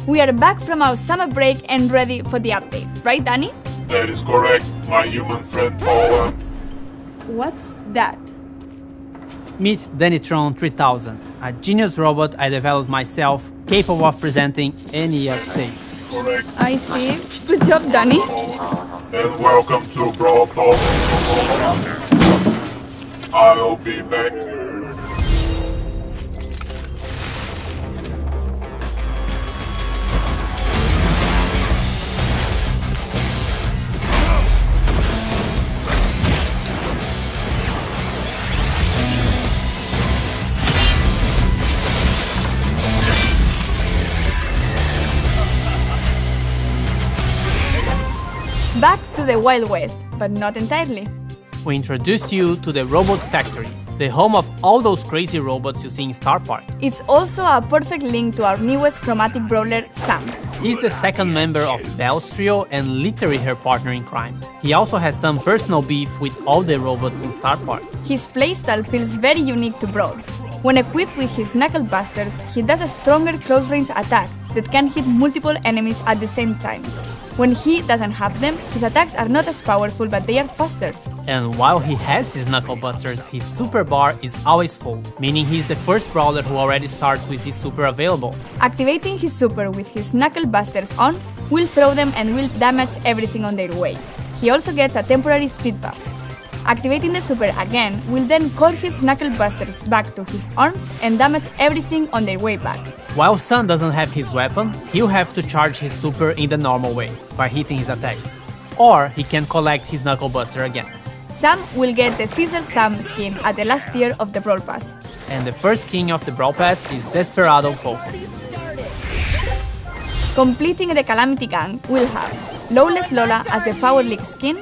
We are back from our summer break and ready for the update, right Danny? That is correct, my human friend Paula. What's that? Meet Dannytron 3000, a genius robot I developed myself, capable of presenting any update. Correct. I see. Good job, Danny. And welcome to Brawl Talk. I'll be back. Back to the Wild West, but not entirely. We introduce you to the Robot Factory, the home of all those crazy robots you see in Star Park. It's also a perfect link to our newest chromatic brawler, Sam. He's the second member of Belle's trio and literally her partner in crime. He also has some personal beef with all the robots in Star Park. His playstyle feels very unique to Brawl. When equipped with his knuckle busters, he does a stronger close-range attack that can hit multiple enemies at the same time. When he doesn't have them, his attacks are not as powerful, but they are faster. And while he has his knuckle busters, his super bar is always full, meaning he's the first brawler who already starts with his super available. Activating his super with his knuckle busters on will throw them and will damage everything on their way. He also gets a temporary speed buff. Activating the super again will then call his knuckle busters back to his arms and damage everything on their way back. While Sun doesn't have his weapon, he'll have to charge his super in the normal way, by hitting his attacks. Or he can collect his knuckle buster again. Sam will get the Caesar Sam skin at the last tier of the Brawl Pass. And the first king of the Brawl Pass is Desperado Pope. Completing the Calamity Gang will have Lawless Lola as the Power League skin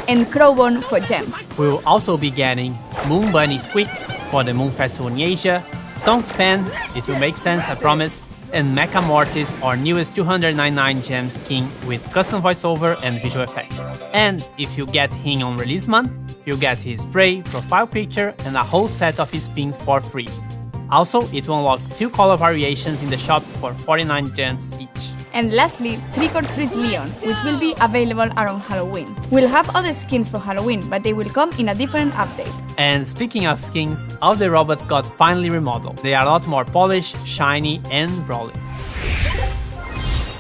and Crowbone for gems. We will also be getting Moon Bunny Squeak for the Moon Festival in Asia, Stone's Pen, it will make sense, I promise, and Mecha Mortis, our newest 299 gem skin with custom voiceover and visual effects. And if you get him on release month, you'll get his spray, profile picture, and a whole set of his pins for free. Also, it will unlock 2 color variations in the shop for 49 gems each. And lastly, Trick or Treat Leon, which will be available around Halloween. We'll have other skins for Halloween, but they will come in a different update. And speaking of skins, all the robots got finally remodeled. They are a lot more polished, shiny, and brawling.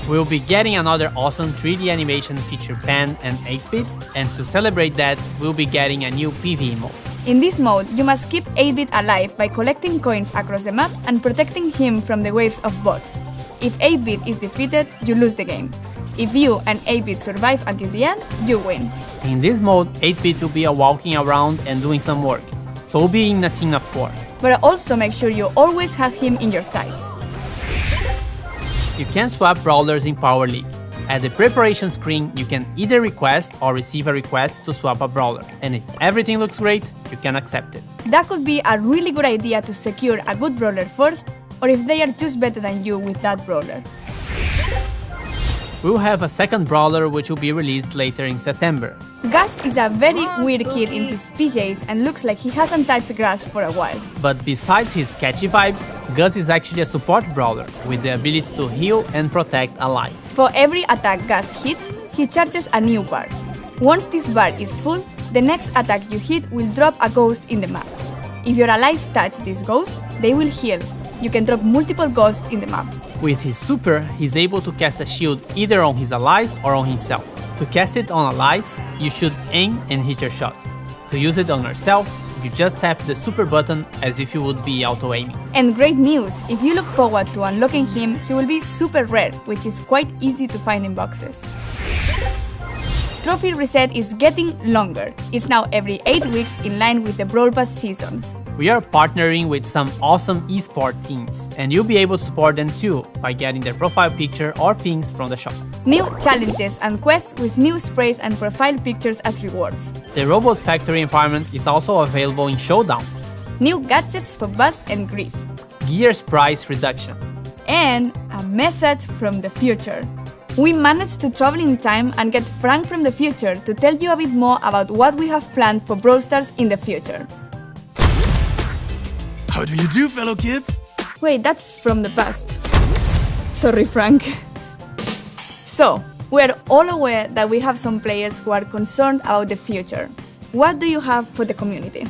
We'll be getting another awesome 3D animation feature Pan and 8-bit, and to celebrate that, we'll be getting a new PvE mode. In this mode, you must keep 8-bit alive by collecting coins across the map and protecting him from the waves of bots. If 8-bit is defeated, you lose the game. If you and 8-bit survive until the end, you win. In this mode, 8-bit will be walking around and doing some work, so we'll be in a team of 4. But also make sure you always have him in your sight. You can swap brawlers in Power League. At the preparation screen, you can either request or receive a request to swap a brawler, and if everything looks great, you can accept it. That could be a really good idea to secure a good brawler first, or if they are just better than you with that brawler. We'll have a second brawler which will be released later in September. Gus is a very weird kid in his PJs and looks like he hasn't touched grass for a while. But besides his catchy vibes, Gus is actually a support brawler with the ability to heal and protect allies. For every attack Gus hits, he charges a new bar. Once this bar is full, the next attack you hit will drop a ghost in the map. If your allies touch this ghost, they will heal. You can drop multiple ghosts in the map. With his super, he's able to cast a shield either on his allies or on himself. To cast it on allies, you should aim and hit your shot. To use it on yourself, you just tap the super button as if you would be auto-aiming. And great news! If you look forward to unlocking him, he will be super rare, which is quite easy to find in boxes. Trophy reset is getting longer. It's now every 8 weeks in line with the Brawl Pass seasons. We are partnering with some awesome esport teams, and you'll be able to support them too by getting their profile picture or pins from the shop. New challenges and quests with new sprays and profile pictures as rewards. The Robot Factory environment is also available in Showdown. New gadgets for Buzz and Grief. Gear's price reduction. And a message from the future. We managed to travel in time and get Frank from the future to tell you a bit more about what we have planned for Brawl Stars in the future. How do you do, fellow kids? Wait, that's from the past. Sorry, Frank. So, we're all aware that we have some players who are concerned about the future. What do you have for the community?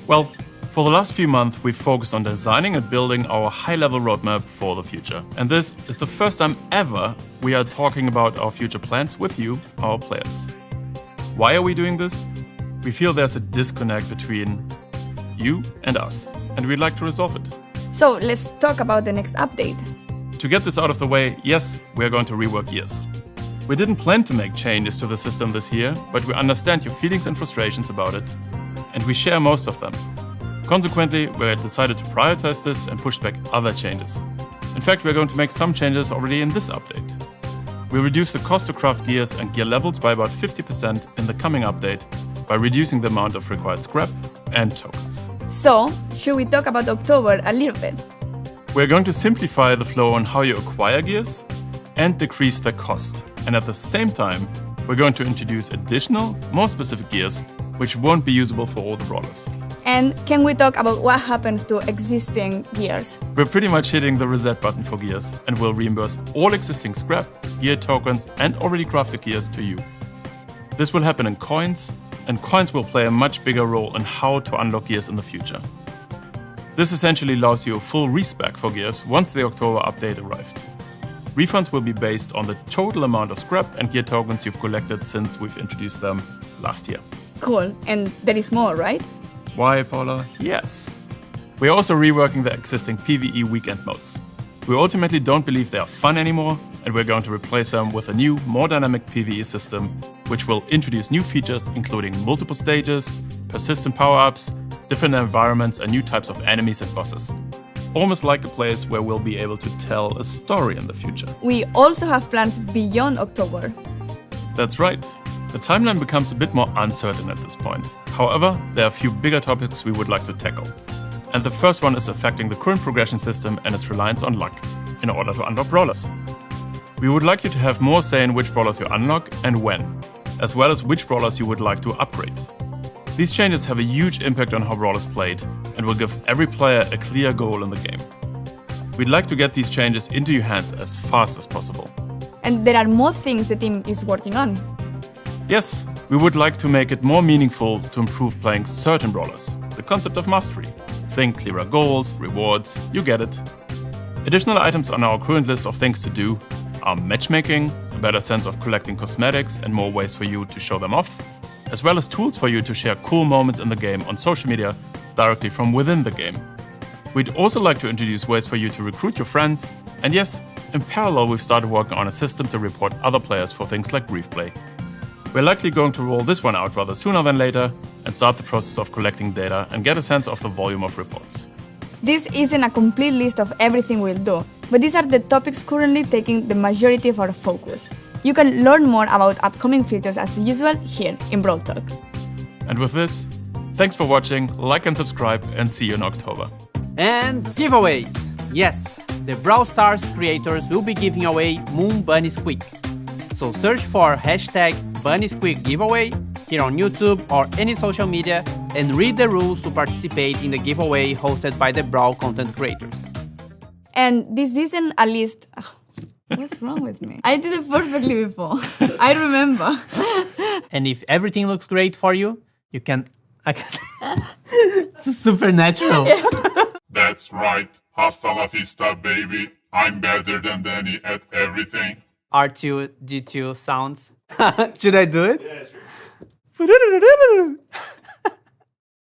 Well, for the last few months, we've focused on designing and building our high-level roadmap for the future. And this is the first time ever we are talking about our future plans with you, our players. Why are we doing this? We feel there's a disconnect between you and us, and we'd like to resolve it. So let's talk about the next update. To get this out of the way, yes, we are going to rework gears. We didn't plan to make changes to the system this year, but we understand your feelings and frustrations about it, and we share most of them. Consequently, we decided to prioritize this and push back other changes. In fact, we're going to make some changes already in this update. We reduce the cost to craft gears and gear levels by about 50% in the coming update by reducing the amount of required scrap and tokens. So, should we talk about October a little bit? We're going to simplify the flow on how you acquire gears and decrease their cost. And at the same time, we're going to introduce additional, more specific gears which won't be usable for all the brawlers. And can we talk about what happens to existing gears? We're pretty much hitting the reset button for gears and will reimburse all existing scrap, gear tokens and already crafted gears to you. This will happen in coins, and coins will play a much bigger role in how to unlock gears in the future. This essentially allows you a full respec for gears once the October update arrived. Refunds will be based on the total amount of scrap and gear tokens you've collected since we've introduced them last year. Cool, and there is more, right? Why, Paula? Yes. We're also reworking the existing PvE weekend modes. We ultimately don't believe they are fun anymore, and we're going to replace them with a new, more dynamic PvE system, which will introduce new features including multiple stages, persistent power-ups, different environments and new types of enemies and bosses. Almost like a place where we'll be able to tell a story in the future. We also have plans beyond October. That's right. The timeline becomes a bit more uncertain at this point. However, there are a few bigger topics we would like to tackle. And the first one is affecting the current progression system and its reliance on luck in order to unlock brawlers. We would like you to have more say in which brawlers you unlock and when, as well as which brawlers you would like to upgrade. These changes have a huge impact on how Brawl is played and will give every player a clear goal in the game. We'd like to get these changes into your hands as fast as possible. And there are more things the team is working on. Yes, we would like to make it more meaningful to improve playing certain brawlers. The concept of mastery. Think clearer goals, rewards, you get it. Additional items on our current list of things to do are matchmaking, a better sense of collecting cosmetics and more ways for you to show them off, as well as tools for you to share cool moments in the game on social media directly from within the game. We'd also like to introduce ways for you to recruit your friends, and yes, in parallel we've started working on a system to report other players for things like grief play. We're likely going to roll this one out rather sooner than later and start the process of collecting data and get a sense of the volume of reports. This isn't a complete list of everything we'll do, but these are the topics currently taking the majority of our focus. You can learn more about upcoming features as usual here in Brawl Talk. And with this, thanks for watching, like and subscribe, and see you in October. And giveaways! Yes, the Brawl Stars creators will be giving away Moon Bunny Squeak. So search for hashtag Bunny Squeak giveaway here on YouTube or any social media and read the rules to participate in the giveaway hosted by the Brawl content creators. And this isn't a list... What's wrong with me? I did it perfectly before. I remember. And if everything looks great for you, you can... It's supernatural. That's right. Hasta la vista, baby. I'm better than Danny at everything. R2, D2 sounds. Should I do it? Yeah, sure.